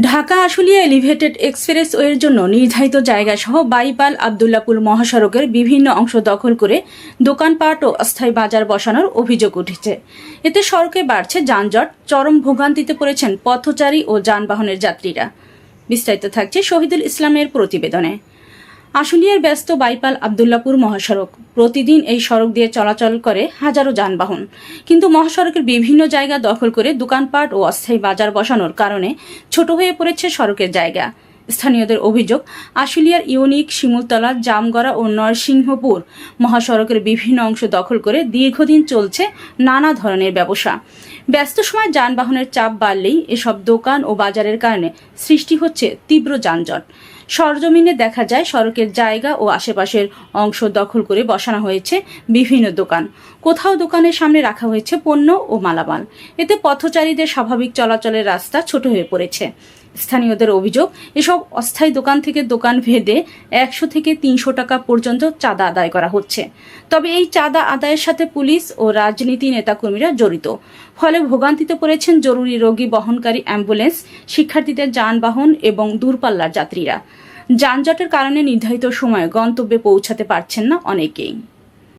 Dhaka Ashulia elevated এক্সপ্রেসওয়ের জন্য নির্ধারিত জায়গাসহ বাইপাল আবদুল্লাপুর মহাসড়কের বিভিন্ন অংশ দখল করে দোকানপাট ও অস্থায়ী বাজার বসানোর অভিযোগ উঠেছে। এতে সড়কে বাড়ছে যানজট, চরম ভোগান্তিতে পড়েছেন পথচারী ও যানবাহনের যাত্রীরা। বিস্তারিত থাকছে শহীদুল ইসলামের প্রতিবেদনে। আশুলিয়ার ব্যস্ত বাইপাল আবদুল্লাপুর মহাসড়ক। প্রতিদিন এই সড়ক দিয়ে চলাচল করে হাজারো যানবাহন, কিন্তু মহাসড়কের বিভিন্ন জায়গা দখল করে দোকানপাট ও অস্থায়ী বাজার বসানোর কারণে ছোট হয়ে পড়েছে সড়কের জায়গা। স্থানীয়দের অভিযোগ, আশুলিয়ার ইউনিক, শিমুলতলা, জামগড়া ও নরসিংহপুর মহাসড়কের বিভিন্ন অংশ দখল করে দীর্ঘদিন চলছে নানা ধরনের ব্যবসা। ব্যস্ত সময় যানবাহনের চাপ বাড়লেই এসব দোকান ও বাজারের কারণে সৃষ্টি হচ্ছে তীব্র যানজট। সরজমিনে দেখা যায় সড়কের জায়গা ও আশেপাশের অংশ দখল করে বসানো হয়েছে বিভিন্ন দোকান। কোথাও দোকানের সামনে রাখা হয়েছে পণ্য ও মালামাল। এতে পথচারীদের স্বাভাবিক চলাচলের রাস্তা ছোট হয়ে পড়েছে। স্থানীয়দের অভিযোগ, এসব অস্থায়ী দোকান থেকে দোকান ভেদে 100 থেকে 300 টাকা পর্যন্ত চাঁদা আদায় করা হচ্ছে। তবে এই চাঁদা আদায়ের সাথে পুলিশ ও রাজনীতি নেতাকর্মীরা জড়িত। ফলে ভোগান্তিতে পড়েছেন জরুরি রোগী বহনকারী অ্যাম্বুলেন্স, শিক্ষার্থীদের যানবাহন এবং দূরপাল্লার যাত্রীরা। যানজটের কারণে নির্ধারিত সময়ে গন্তব্যে পৌঁছাতে পারছেন না অনেকেই।